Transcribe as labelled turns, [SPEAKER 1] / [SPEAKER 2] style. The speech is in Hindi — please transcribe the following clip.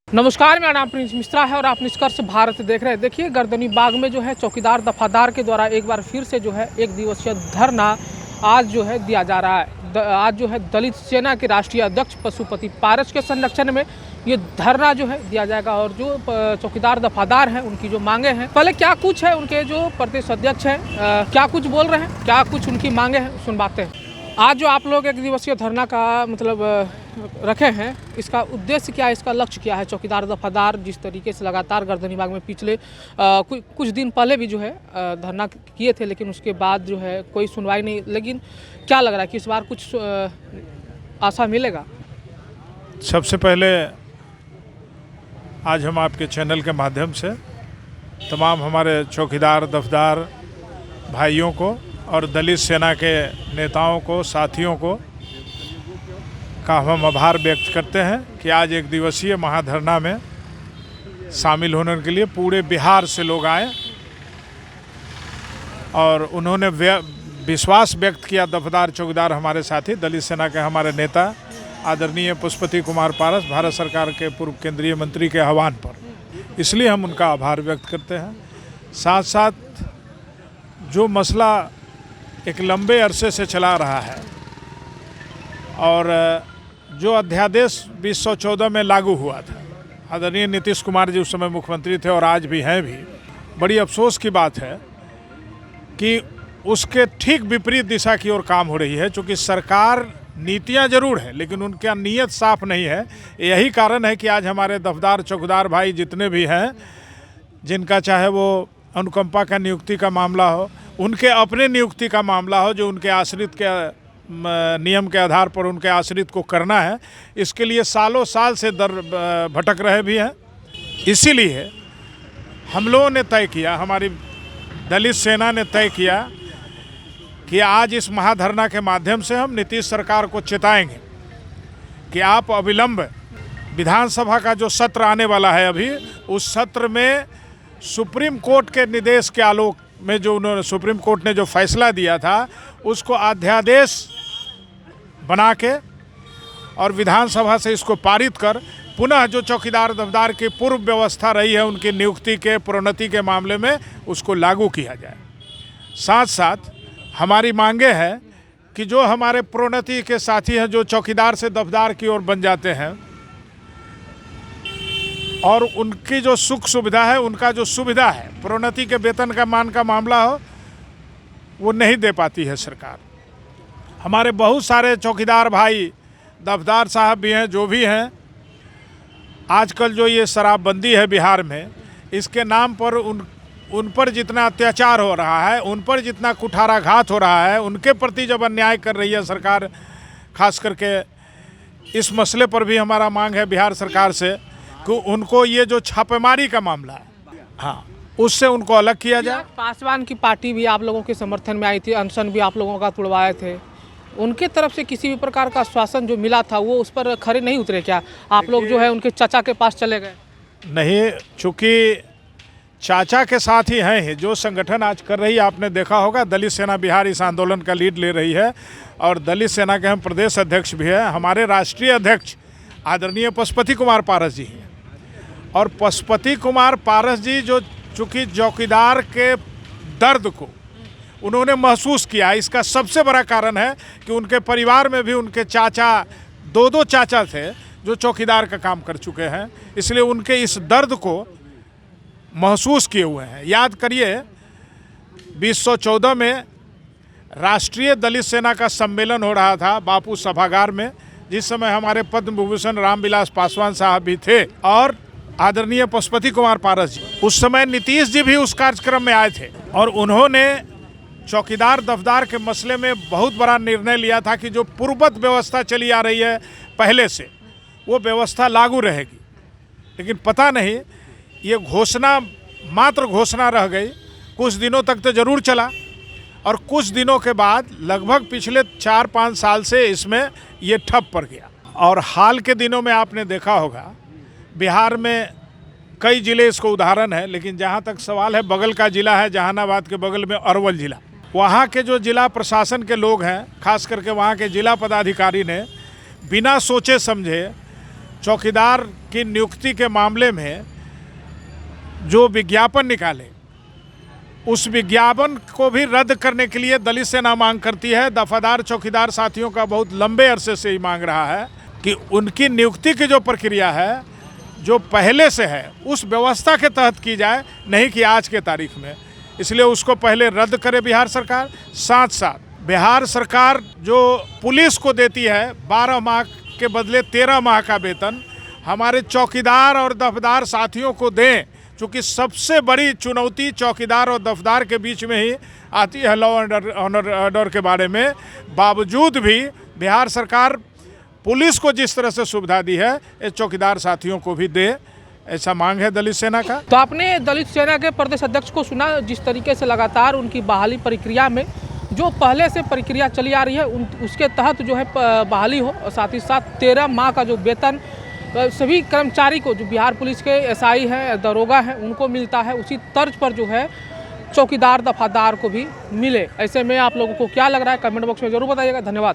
[SPEAKER 1] नमस्कार, मेरा नाम प्रिंस मिश्रा है और आप निष्कर्ष भारत देख रहे हैं। देखिए, गर्दनी बाग में जो है चौकीदार दफादार के द्वारा एक बार फिर से जो है एक दिवसीय धरना आज जो है दिया जा रहा है। आज जो है दलित सेना के राष्ट्रीय अध्यक्ष पशुपति पारस के संरक्षण में ये धरना जो है दिया जाएगा और जो चौकीदार दफादार हैं उनकी जो मांगे हैं, पहले क्या कुछ है उनके जो प्रदेश अध्यक्ष हैं क्या कुछ बोल रहे हैं, क्या कुछ उनकी मांगे हैं, सुनवाते हैं। आज जो आप लोग एक दिवसीय धरना का मतलब रखे हैं, इसका उद्देश्य क्या है, इसका लक्ष्य क्या है? चौकीदार दफादार जिस तरीके से लगातार गर्दनी बाग में पिछले कुछ दिन पहले भी जो है धरना किए थे, लेकिन उसके बाद जो है कोई सुनवाई नहीं। लेकिन क्या लग रहा है कि इस बार कुछ आशा मिलेगा?
[SPEAKER 2] सबसे पहले आज हम आपके चैनल के माध्यम से तमाम हमारे चौकीदार दफदार भाइयों को और दलित सेना के नेताओं को, साथियों को का हम आभार व्यक्त करते हैं कि आज एक दिवसीय महाधरना में शामिल होने के लिए पूरे बिहार से लोग आए और उन्होंने विश्वास व्यक्त किया। दफदार चौकीदार हमारे साथी दलित सेना के हमारे नेता आदरणीय पशुपति कुमार पारस, भारत सरकार के पूर्व केंद्रीय मंत्री के आह्वान पर, इसलिए हम उनका आभार व्यक्त करते हैं। साथ साथ जो मसला एक लंबे अरसे से चला रहा है और जो अध्यादेश 2014 में लागू हुआ था, आदरणीय नीतीश कुमार जी उस समय मुख्यमंत्री थे और आज भी हैं भी, बड़ी अफसोस की बात है कि उसके ठीक विपरीत दिशा की ओर काम हो रही है। चूँकि सरकार नीतियां जरूर है लेकिन उनका नीयत साफ नहीं है। यही कारण है कि आज हमारे दफदार चौकीदार भाई जितने भी हैं, जिनका चाहे वो अनुकंपा का नियुक्ति का मामला हो, उनके अपने नियुक्ति का मामला हो, जो उनके आश्रित के नियम के आधार पर उनके आश्रित को करना है, इसके लिए सालों साल से भटक रहे भी हैं। इसीलिए हम लोगों ने तय किया, हमारी दलित सेना ने तय किया कि आज इस महाधरना के माध्यम से हम नीतीश सरकार को चेताएंगे कि आप अविलंब विधानसभा का जो सत्र आने वाला है अभी, उस सत्र में सुप्रीम कोर्ट के निर्देश के आलोक में जो उन्होंने सुप्रीम कोर्ट ने जो फैसला दिया था उसको अध्यादेश बना के और विधानसभा से इसको पारित कर पुनः जो चौकीदार दफदार की पूर्व व्यवस्था रही है उनकी नियुक्ति के प्रोन्नति के मामले में उसको लागू किया जाए। साथ साथ हमारी मांगे हैं कि जो हमारे प्रोन्नति के साथी हैं, जो चौकीदार से दफदार की ओर बन जाते हैं और उनकी जो सुख सुविधा है, उनका जो सुविधा है, प्रोन्नति के वेतन का मान का मामला हो, वो नहीं दे पाती है सरकार। हमारे बहुत सारे चौकीदार भाई दफदार साहब भी हैं, जो भी हैं, आजकल जो ये शराबबंदी है बिहार में, इसके नाम पर उन पर जितना अत्याचार हो रहा है, उन पर जितना कुठाराघात हो रहा है, उनके प्रति जब अन्याय कर रही है सरकार, खास करके इस मसले पर भी हमारा मांग है बिहार सरकार से कि उनको ये जो छापेमारी का मामला है, हाँ, उससे उनको अलग किया जाए।
[SPEAKER 1] पासवान की पार्टी भी आप लोगों के समर्थन में आई थी, अनशन भी आप लोगों का तुड़वाए थे, उनके तरफ से किसी भी प्रकार का आश्वासन जो मिला था वो उस पर खरे नहीं उतरे क्या? आप लोग जो है उनके चाचा के पास चले गए?
[SPEAKER 2] नहीं, चूँकि चाचा के साथ ही हैं, जो संगठन आज कर रही है, आपने देखा होगा दलित सेना बिहार इस आंदोलन का लीड ले रही है और दलित सेना के हम प्रदेश अध्यक्ष भी हैं। हमारे राष्ट्रीय अध्यक्ष आदरणीय पशुपति कुमार पारस जी हैं और पशुपति कुमार पारस जी जो चूँकि चौकीदार के दर्द को उन्होंने महसूस किया, इसका सबसे बड़ा कारण है कि उनके परिवार में भी उनके चाचा, दो चाचा थे जो चौकीदार का काम कर चुके हैं, इसलिए उनके इस दर्द को महसूस किए हुए हैं। याद करिए 2014 में राष्ट्रीय दलित सेना का सम्मेलन हो रहा था बापू सभागार में, जिस समय हमारे पद्म विभूषण रामविलास पासवान साहब भी थे और आदरणीय पशुपति कुमार पारस जी, उस समय नीतीश जी भी उस कार्यक्रम में आए थे और उन्होंने चौकीदार दफदार के मसले में बहुत बड़ा निर्णय लिया था कि जो पूर्ववत व्यवस्था चली आ रही है पहले से, वो व्यवस्था लागू रहेगी। लेकिन पता नहीं, ये घोषणा मात्र घोषणा रह गई। कुछ दिनों तक तो ज़रूर चला और कुछ दिनों के बाद लगभग पिछले 4-5 साल से इसमें ये ठप पड़ गया। और हाल के दिनों में आपने देखा होगा बिहार में कई ज़िले इसको उदाहरण है, लेकिन जहाँ तक सवाल है, बगल का ज़िला है जहानाबाद के बगल में अरवल ज़िला, वहाँ के जो जिला प्रशासन के लोग हैं, खास करके वहाँ के जिला पदाधिकारी ने बिना सोचे समझे चौकीदार की नियुक्ति के मामले में जो विज्ञापन निकाले, उस विज्ञापन को भी रद्द करने के लिए दलित सेना मांग करती है। दफादार चौकीदार साथियों का बहुत लंबे अरसे से ही मांग रहा है कि उनकी नियुक्ति की जो प्रक्रिया है, जो पहले से है, उस व्यवस्था के तहत की जाए, नहीं कि आज के तारीख में। इसलिए उसको पहले रद्द करे बिहार सरकार। साथ साथ बिहार सरकार जो पुलिस को देती है 12 माह के बदले 13 माह का वेतन, हमारे चौकीदार और दफदार साथियों को दें, क्योंकि सबसे बड़ी चुनौती चौकीदार और दफदार के बीच में ही आती है लॉ एंड ऑर्डर के बारे में। बावजूद भी बिहार सरकार पुलिस को जिस तरह से सुविधा दी है, इस चौकीदार साथियों को भी दे, ऐसा मांग है दलित सेना का।
[SPEAKER 1] तो आपने दलित सेना के प्रदेश अध्यक्ष को सुना, जिस तरीके से लगातार उनकी बहाली प्रक्रिया में जो पहले से प्रक्रिया चली आ रही है उसके तहत जो है बहाली हो, और साथ ही साथ 13 माह का जो वेतन सभी कर्मचारी को, जो बिहार पुलिस के एसआई है, दरोगा है, उनको मिलता है, उसी तर्ज पर जो है चौकीदार दफादार को भी मिले। ऐसे में आप लोगों को क्या लग रहा है, कमेंट बॉक्स में जरूर बताइएगा। धन्यवाद।